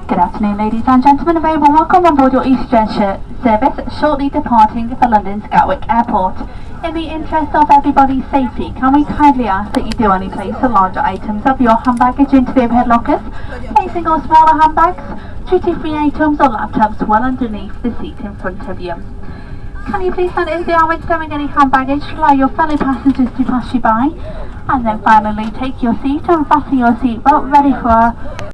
Good afternoon, ladies and gentlemen, a very warm welcome on board your Eastern service, shortly departing for London's Gatwick Airport. In the interest of everybody's safety, can we kindly ask that you do only place the larger items of your hand baggage into the overhead lockers, placing all smaller handbags, duty-free items or laptops well underneath the seat in front of you. Can you please stand in the aisle when stowing any hand baggage to allow your fellow passengers to pass you by? And then finally, take your seat and fasten your seatbelt ready for